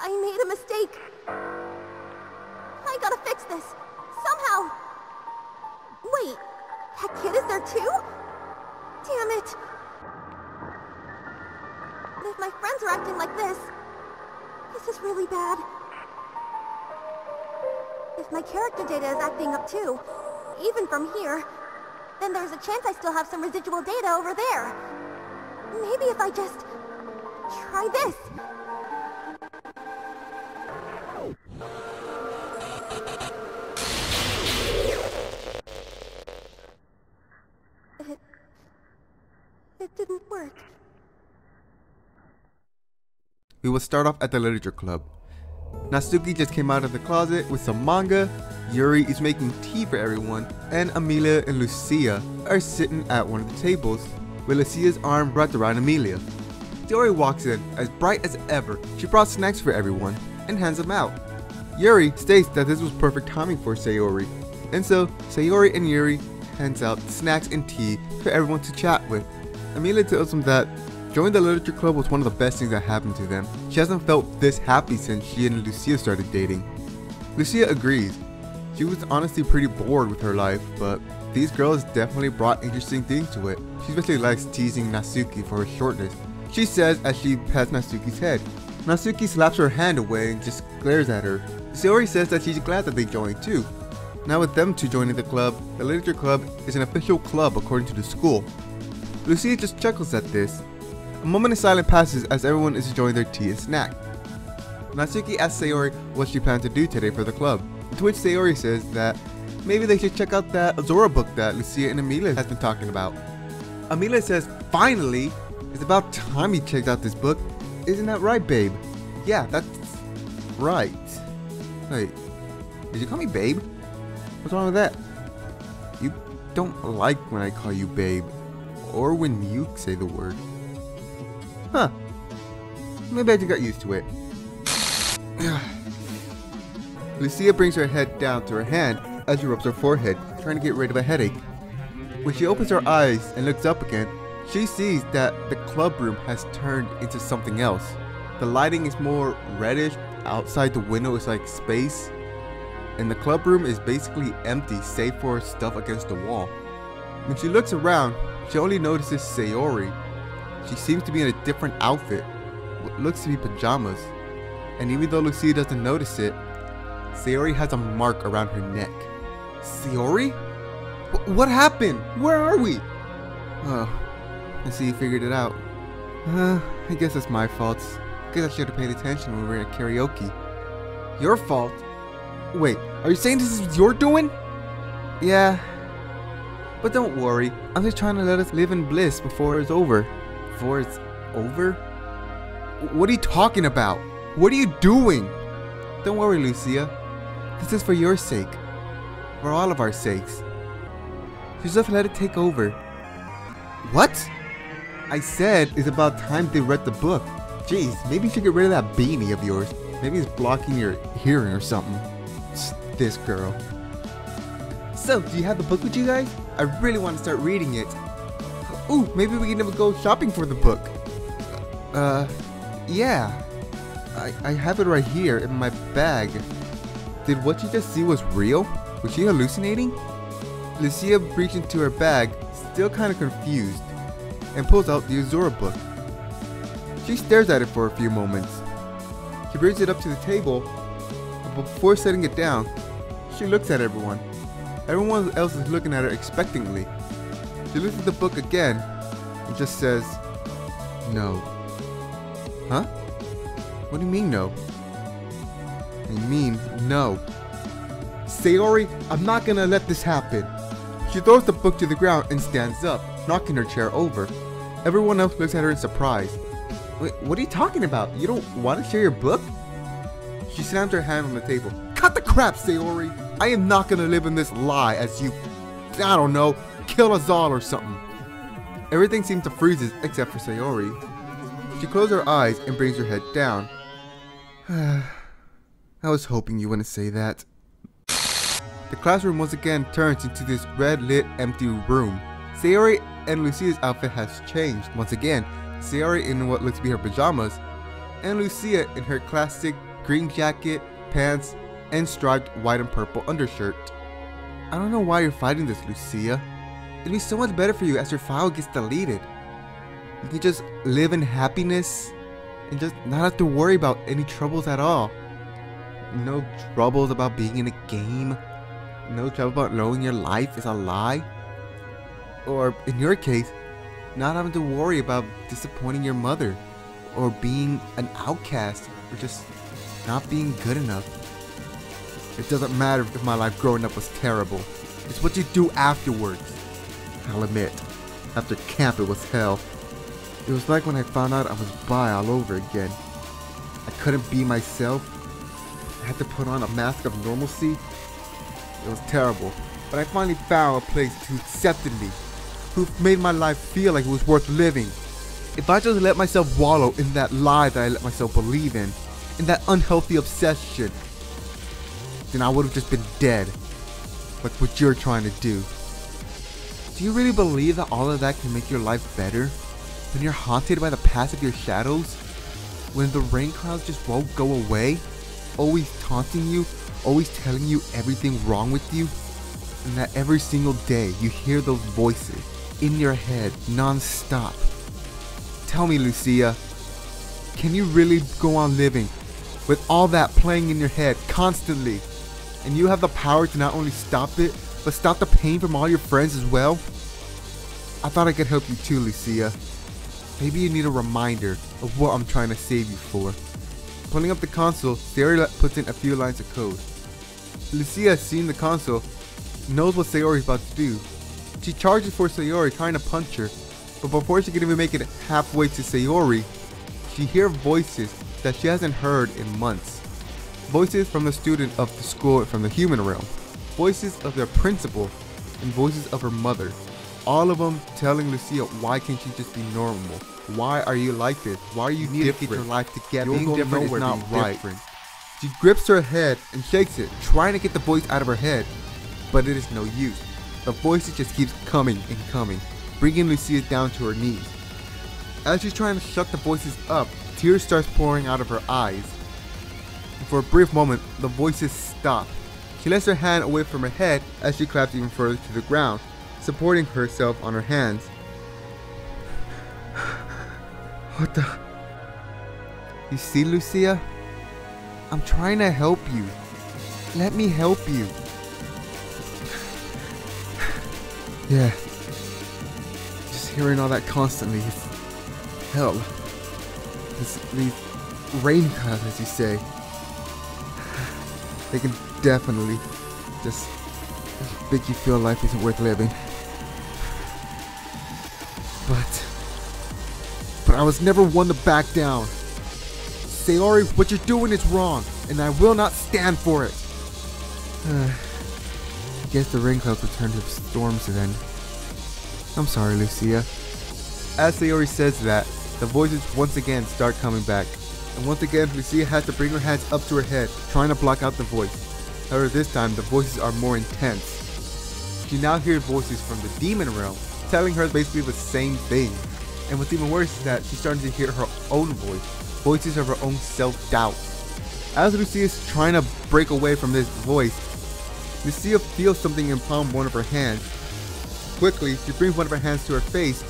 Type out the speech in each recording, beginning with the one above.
I made a mistake. I gotta fix this. Somehow. Wait, that kid is there too? Damn it. If my friends are acting like this is really bad. If my character data is acting up too, even from here, then there's a chance I still have some residual data over there. Maybe if I just try this. It didn't work. We will start off at the literature club. Natsuki just came out of the closet with some manga, Yuri is making tea for everyone, and Amelia and Lucia are sitting at one of the tables, with Lucia's arm wrapped around Amelia. Sayori walks in, as bright as ever. She brought snacks for everyone, and hands them out. Yuri states that this was perfect timing for Sayori, and so Sayori and Yuri hands out snacks and tea for everyone to chat with. Amelia tells them that joining the literature club was one of the best things that happened to them. She hasn't felt this happy since she and Lucia started dating. Lucia agrees. She was honestly pretty bored with her life, but these girls definitely brought interesting things to it. She especially likes teasing Natsuki for her shortness. She says as she pats Natsuki's head. Natsuki slaps her hand away and just glares at her. Sayori says that she's glad that they joined too. Now with them two joining the club, the literature club is an official club according to the school. Lucia just chuckles at this. A moment of silence passes as everyone is enjoying their tea and snack. Natsuki asks Sayori what she plans to do today for the club, to which Sayori says that maybe they should check out that Azora book that Lucia and Amelia has been talking about. Amelia says, finally! It's about time you checked out this book. Isn't that right, babe? Yeah, that's right. Wait, did you call me babe? What's wrong with that? You don't like when I call you babe, or when you say the word. Huh. Maybe I just got used to it. Lucia brings her head down to her hand as she rubs her forehead, trying to get rid of a headache. When she opens her eyes and looks up again, she sees that the club room has turned into something else. The lighting is more reddish, outside the window is like space, and the club room is basically empty save for stuff against the wall. When she looks around, she only notices Sayori. She seems to be in a different outfit, what looks to be pajamas, and even though Lucia doesn't notice it, Sayori has a mark around her neck. Sayori? What happened? Where are we? Oh, I see you figured it out. I guess it's my fault. Guess I should have paid attention when we were at karaoke. Your fault? Wait, are you saying this is your doing? Yeah. But don't worry, I'm just trying to let us live in bliss before it's over. Before it's over? What are you talking about? What are you doing? Don't worry, Lucia. This is for your sake. For all of our sakes. You just let it take over. What? I said it's about time they read the book. Jeez, maybe you should get rid of that beanie of yours. Maybe it's blocking your hearing or something. This girl. So, do you have the book with you guys? I really want to start reading it. Ooh, maybe we can even go shopping for the book. Yeah. I have it right here in my bag. Did what you just see was real? Was she hallucinating? Lucia reaches into her bag, still kind of confused, and pulls out the Azora book. She stares at it for a few moments. She brings it up to the table, but before setting it down, she looks at everyone. Everyone else is looking at her expectantly. She looks at the book again and just says, no. Huh? What do you mean no? I mean no. Sayori, I'm not gonna let this happen. She throws the book to the ground and stands up, knocking her chair over. Everyone else looks at her in surprise. Wait, what are you talking about? You don't want to share your book? She slams her hand on the table. Cut the crap, Sayori! I am not gonna live in this lie as you, I don't know, kill us all or something. Everything seems to freeze except for Sayori. She closes her eyes and brings her head down. I was hoping you wouldn't say that. The classroom once again turns into this red-lit empty room. Sayori and Lucia's outfit has changed once again. Sayori in what looks to be her pajamas, and Lucia in her classic green jacket, pants, and striped white and purple undershirt. I don't know why you're fighting this, Lucia. It'd be so much better for you as your file gets deleted. You can just live in happiness and just not have to worry about any troubles at all. No troubles about being in a game. No trouble about knowing your life is a lie. Or in your case, not having to worry about disappointing your mother, or being an outcast, or just not being good enough. It doesn't matter if my life growing up was terrible. It's what you do afterwards. I'll admit, after camp it was hell. It was like when I found out I was bi all over again. I couldn't be myself. I had to put on a mask of normalcy. It was terrible, but I finally found a place who accepted me, who made my life feel like it was worth living. If I just let myself wallow in that lie that I let myself believe in that unhealthy obsession, then I would have just been dead, like what you're trying to do. Do you really believe that all of that can make your life better? When you're haunted by the past of your shadows? When the rain clouds just won't go away? Always taunting you? Always telling you everything wrong with you? And that every single day you hear those voices in your head non-stop? Tell me, Lucia, can you really go on living with all that playing in your head constantly? And you have the power to not only stop it, but stop the pain from all your friends as well? I thought I could help you too, Lucia. Maybe you need a reminder of what I'm trying to save you for. Pulling up the console, Sayori puts in a few lines of code. Lucia, seeing the console, knows what Sayori's about to do. She charges for Sayori, trying to punch her, but before she can even make it halfway to Sayori, she hears voices that she hasn't heard in months. Voices from the student of the school from the human realm. Voices of their principal, and voices of her mother. All of them telling Lucia, why can't you just be normal? Why are you like this? Why are you different? Get your life together. Being different is not right. She grips her head and shakes it, trying to get the voice out of her head, but it is no use. The voice just keeps coming and coming, bringing Lucia down to her knees. As she's trying to shut the voices up, tears starts pouring out of her eyes. And for a brief moment, the voices stop. She lets her hand away from her head as she collapses even further to the ground, supporting herself on her hands. What the? You see, Lucia? I'm trying to help you. Let me help you. Yeah. Just hearing all that constantly is hell. These rain clouds, as you say. They can definitely just make you feel life isn't worth living. But I was never one to back down. Sayori, what you're doing is wrong, and I will not stand for it. I guess the rain clouds will turn to storms then. I'm sorry, Lucia. As Sayori says that, the voices once again start coming back. And once again, Lucia has to bring her hands up to her head, trying to block out the voice. However, this time, the voices are more intense. She now hears voices from the demon realm, telling her basically the same thing. And what's even worse is that she's starting to hear her own voice, voices of her own self-doubt. As Lucia is trying to break away from this voice, Lucia feels something in palm one of her hands. Quickly, she brings one of her hands to her face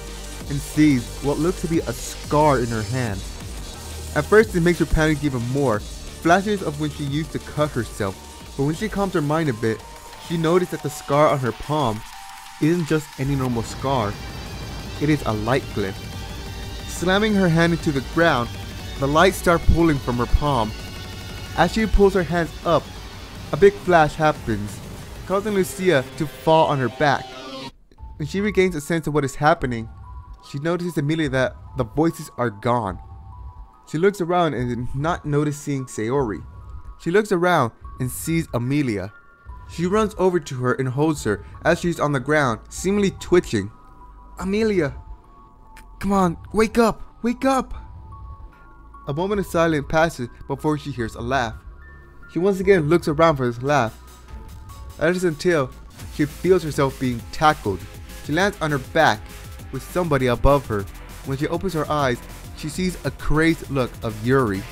and sees what looks to be a scar in her hand. At first, it makes her panic even more, flashes of when she used to cut herself, but when she calms her mind a bit, she noticed that the scar on her palm isn't just any normal scar, it is a light glint. Slamming her hand into the ground, the light starts pulling from her palm. As she pulls her hands up, a big flash happens, causing Lucia to fall on her back. When she regains a sense of what is happening, she notices immediately that the voices are gone. She looks around and is not noticing Sayori. She looks around and sees Amelia. She runs over to her and holds her as she's on the ground, seemingly twitching. Amelia! Come on, wake up! Wake up! A moment of silence passes before she hears a laugh. She once again looks around for this laugh. That is until she feels herself being tackled. She lands on her back with somebody above her. When she opens her eyes, she sees a crazed look of Yuri.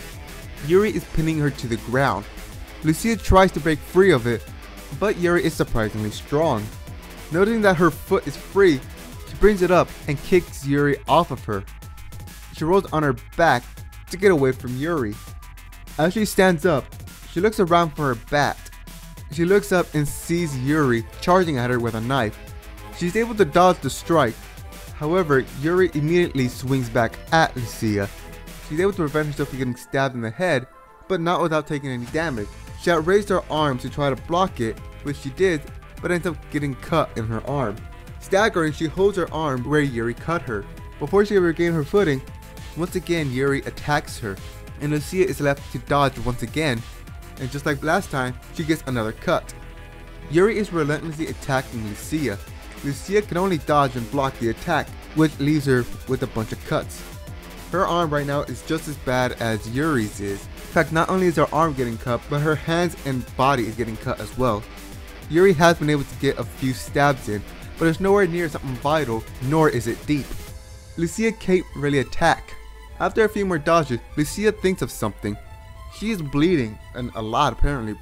Yuri is pinning her to the ground. Lucia tries to break free of it, but Yuri is surprisingly strong. Noticing that her foot is free, she brings it up and kicks Yuri off of her. She rolls on her back to get away from Yuri. As she stands up, she looks around for her bat. She looks up and sees Yuri charging at her with a knife. She's able to dodge the strike. However, Yuri immediately swings back at Lucia. She's able to prevent herself from getting stabbed in the head, but not without taking any damage. She outraised her arm to try to block it, which she did, but ends up getting cut in her arm. Staggering, she holds her arm where Yuri cut her. Before she can regain her footing, once again Yuri attacks her, and Lucia is left to dodge once again, and just like last time, she gets another cut. Yuri is relentlessly attacking Lucia. Lucia can only dodge and block the attack, which leaves her with a bunch of cuts. Her arm right now is just as bad as Yuri's is. In fact, not only is her arm getting cut, but her hands and body is getting cut as well. Yuri has been able to get a few stabs in, but it's nowhere near something vital, nor is it deep. Lucia can't really attack. After a few more dodges, Lucia thinks of something. She is bleeding, and a lot apparently,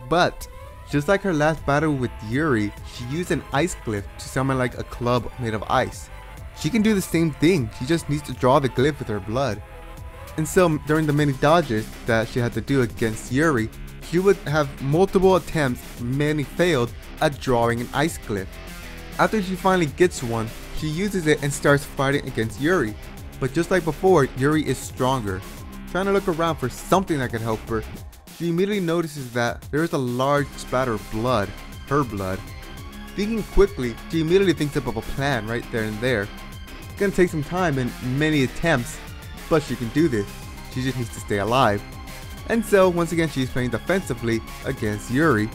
but just like her last battle with Yuri, she used an ice glyph to summon like a club made of ice. She can do the same thing, she just needs to draw the glyph with her blood. And so during the many dodges that she had to do against Yuri, she would have multiple attempts, many failed, at drawing an ice glyph. After she finally gets one, she uses it and starts fighting against Yuri. But just like before, Yuri is stronger. Trying to look around for something that could help her, she immediately notices that there is a large splatter of blood, her blood. Thinking quickly, she immediately thinks up of a plan right there and there. It's gonna take some time and many attempts, but she can do this. She just needs to stay alive. And so, once again, she's playing defensively against Yuri.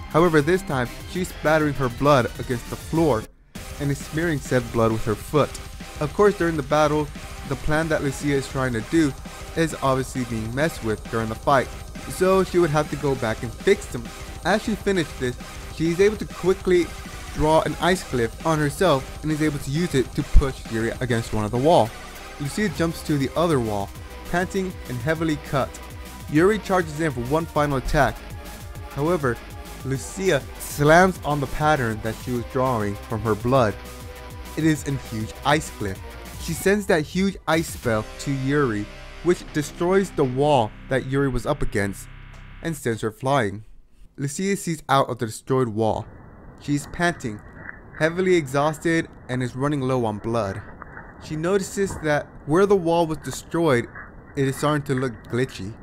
However, this time, she's splattering her blood against the floor and is smearing said blood with her foot. Of course, during the battle, the plan that Lucia is trying to do is obviously being messed with during the fight, so she would have to go back and fix them. As she finished this, she is able to quickly draw an ice glyph on herself and is able to use it to push Yuri against one of the wall. Lucia jumps to the other wall, panting and heavily cut. Yuri charges in for one final attack. However, Lucia slams on the pattern that she was drawing from her blood. It is a huge ice glyph. She sends that huge ice spell to Yuri, which destroys the wall that Yuri was up against and sends her flying. Lucia sees out of the destroyed wall. She is panting, heavily exhausted, and is running low on blood. She notices that where the wall was destroyed, it is starting to look glitchy.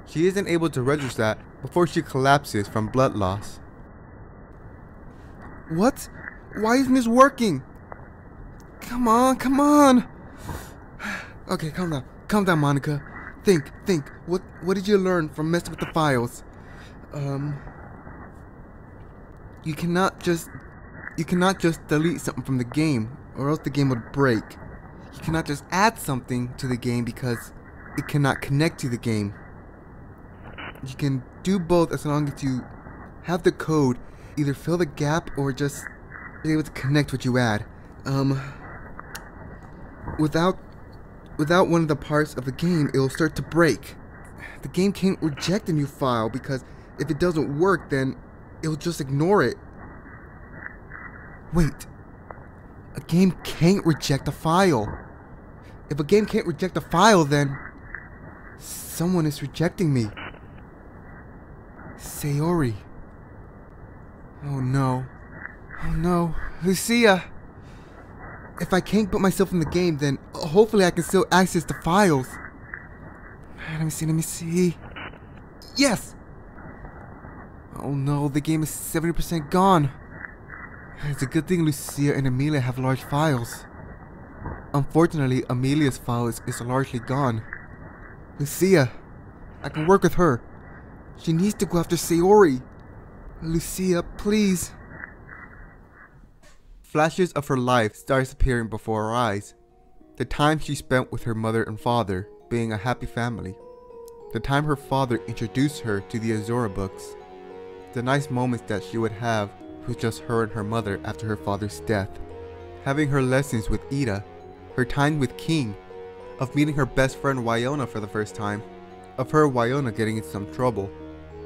She isn't able to register that before she collapses from blood loss. What? Why isn't this working? Come on, come on! Okay, calm down, Monica. Think. What did you learn from messing with the files? You cannot just delete something from the game, or else the game would break. You cannot just add something to the game because it cannot connect to the game. You can do both as long as you have the code either fill the gap or just be able to connect what you add. Without one of the parts of the game, it will start to break. The game can't reject a new file because if it doesn't work, then it'll just ignore it. Wait. A game can't reject a file. If a game can't reject a file, then someone is rejecting me. Sayori. Oh no. Lucia. If I can't put myself in the game, then hopefully I can still access the files. Let me see. Yes! Oh no, the game is 70% gone. It's a good thing Lucia and Amelia have large files. Unfortunately, Amelia's file is largely gone. Lucia, I can work with her. She needs to go after Sayori. Lucia, please. Flashes of her life starts appearing before her eyes. The time she spent with her mother and father, being a happy family. The time her father introduced her to the Azura books. The nice moments that she would have with just her and her mother after her father's death. Having her lessons with Ida. Her time with King. Of meeting her best friend Wyona for the first time. of her and Wyona getting into some trouble,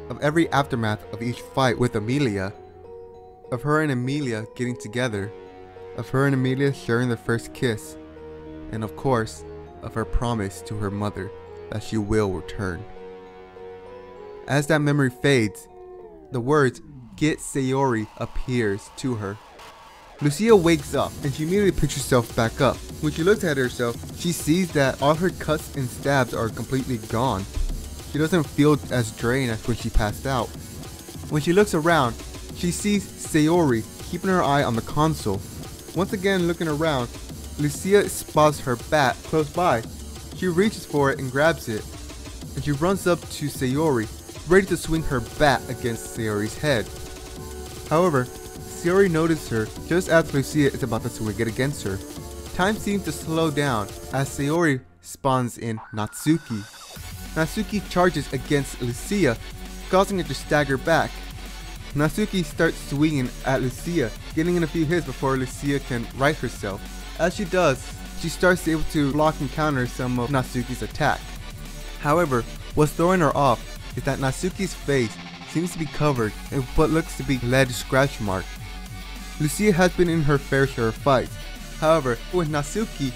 of every aftermath of each fight with Amelia, of her and Amelia getting together, of her and Amelia sharing their first kiss, and of course, of her promise to her mother that she will return. As that memory fades, the words "Get Sayori" appears to her. Lucia wakes up and she immediately picks herself back up. When she looks at herself, she sees that all her cuts and stabs are completely gone. She doesn't feel as drained as when she passed out. When she looks around, she sees Sayori keeping her eye on the console. Once again looking around, Lucia spots her bat close by. She reaches for it and grabs it, and she runs up to Sayori, ready to swing her bat against Sayori's head. However, Sayori notices her just as Lucia is about to swing it against her. Time seems to slow down as Sayori spawns in Natsuki. Natsuki charges against Lucia, causing her to stagger back. Natsuki starts swinging at Lucia, getting in a few hits before Lucia can right herself. As she does, she starts able to block and counter some of Natsuki's attack. However, what's throwing her off is that Natsuki's face seems to be covered in what looks to be lead scratch mark. Lucia has been in her fair share of fights. However, with Natsuki,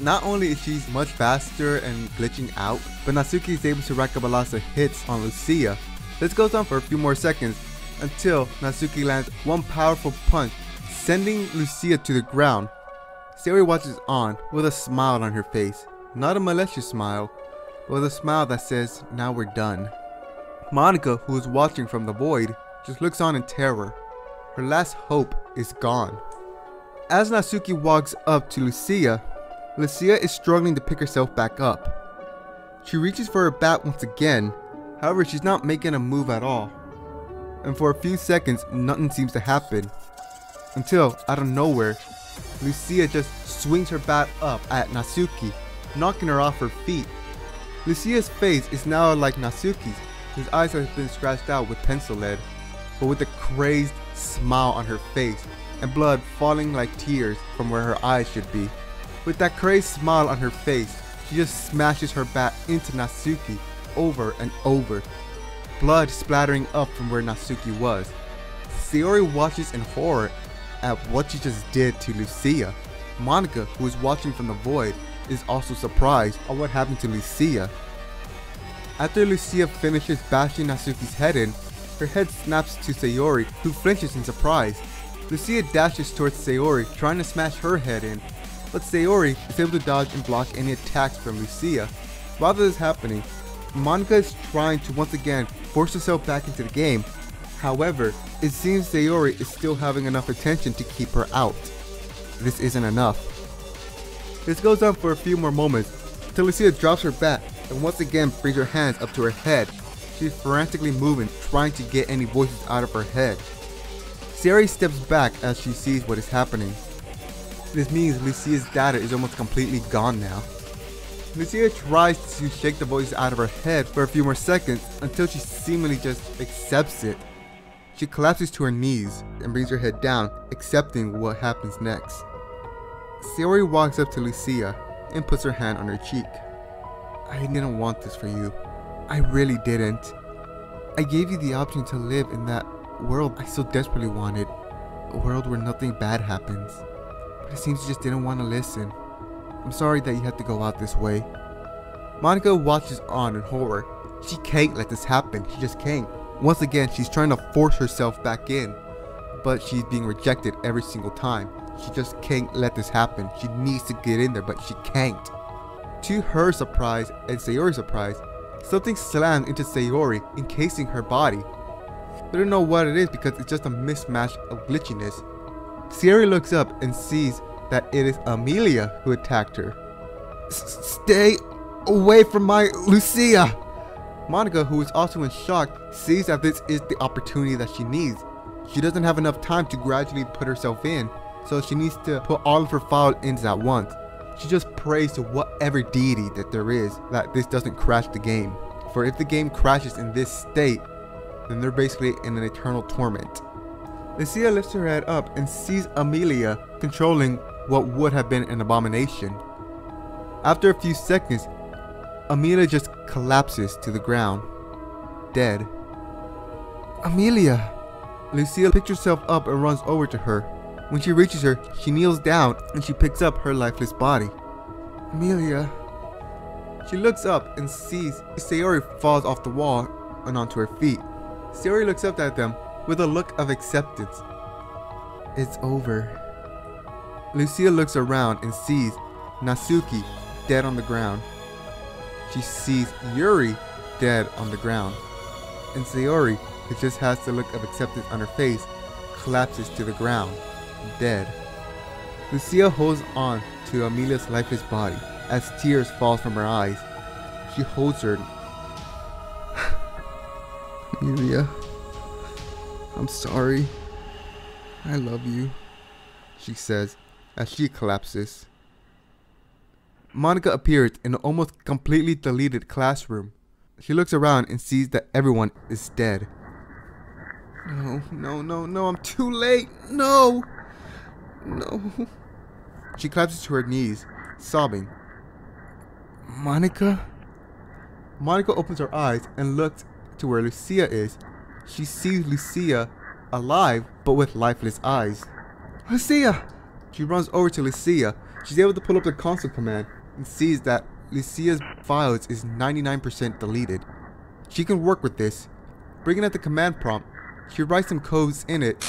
not only is she much faster and glitching out, but Natsuki is able to rack up a lot of hits on Lucia. This goes on for a few more seconds until Natsuki lands one powerful punch, sending Lucia to the ground. Sayori watches on with a smile on her face. Not a malicious smile, but with a smile that says, "Now we're done." Monica, who is watching from the void, just looks on in terror. Her last hope is gone. As Natsuki walks up to Lucia, Lucia is struggling to pick herself back up. She reaches for her bat once again, however she's not making a move at all. And for a few seconds nothing seems to happen, until out of nowhere, Lucia just swings her bat up at Natsuki, knocking her off her feet. Lucia's face is now like Natsuki's, whose eyes have been scratched out with pencil lead, but with a crazed smile on her face and blood falling like tears from where her eyes should be. With that crazed smile on her face, she just smashes her bat into Natsuki over and over, blood splattering up from where Natsuki was. Sayori watches in horror at what she just did to Lucia. Monica, who is watching from the void, is also surprised on what happened to Lucia. After Lucia finishes bashing Natsuki's head in, her head snaps to Sayori, who flinches in surprise. Lucia dashes towards Sayori, trying to smash her head in, but Sayori is able to dodge and block any attacks from Lucia. While this is happening, Monica is trying to once again force herself back into the game. However, it seems Sayori is still having enough attention to keep her out. This isn't enough. This goes on for a few more moments, until Lucia drops her bat and once again brings her hands up to her head. She's frantically moving, trying to get any voices out of her head. Sayori steps back as she sees what is happening. This means Lucia's data is almost completely gone now. Lucia tries to shake the voices out of her head for a few more seconds until she seemingly just accepts it. She collapses to her knees and brings her head down, accepting what happens next. Sayori walks up to Lucia and puts her hand on her cheek. "I didn't want this for you. I really didn't. I gave you the option to live in that world I so desperately wanted. A world where nothing bad happens. But it seems you just didn't want to listen. I'm sorry that you had to go out this way." Monica watches on in horror. She can't let this happen. She just can't. Once again, she's trying to force herself back in, but she's being rejected every single time. She just can't let this happen. She needs to get in there, but she can't. To her surprise and Sayori's surprise, something slams into Sayori, encasing her body. They don't know what it is because it's just a mismatch of glitchiness. Sayori looks up and sees that it is Amelia who attacked her. "Stay away from my Lucia!" Monica, who is also in shock, sees that this is the opportunity that she needs. She doesn't have enough time to gradually put herself in, so she needs to put all of her foul ins at once. She just prays to whatever deity that there is that this doesn't crash the game. For if the game crashes in this state, then they're basically in an eternal torment. Lucia lifts her head up and sees Amelia controlling what would have been an abomination. After a few seconds, Amelia just collapses to the ground, dead. Amelia! Lucia picks herself up and runs over to her. When she reaches her, she kneels down and she picks up her lifeless body. Amelia. She looks up and sees Sayori falls off the wall and onto her feet. Sayori looks up at them with a look of acceptance. It's over. Lucia looks around and sees Natsuki dead on the ground. She sees Yuri dead on the ground. And Sayori, who just has the look of acceptance on her face, collapses to the ground, dead. Lucia holds on to Amelia's lifeless body as tears fall from her eyes. She holds her. Amelia, I'm sorry. I love you, she says as she collapses. Monica appears in an almost completely deleted classroom. She looks around and sees that everyone is dead. No, I'm too late. No. She collapses to her knees, sobbing. Monica? Monica opens her eyes and looks to where Lucia is. She sees Lucia alive, but with lifeless eyes. Lucia! She runs over to Lucia. She's able to pull up the console command and sees that Lucia's files is 99% deleted. She can work with this. Bringing up the command prompt, she writes some codes in it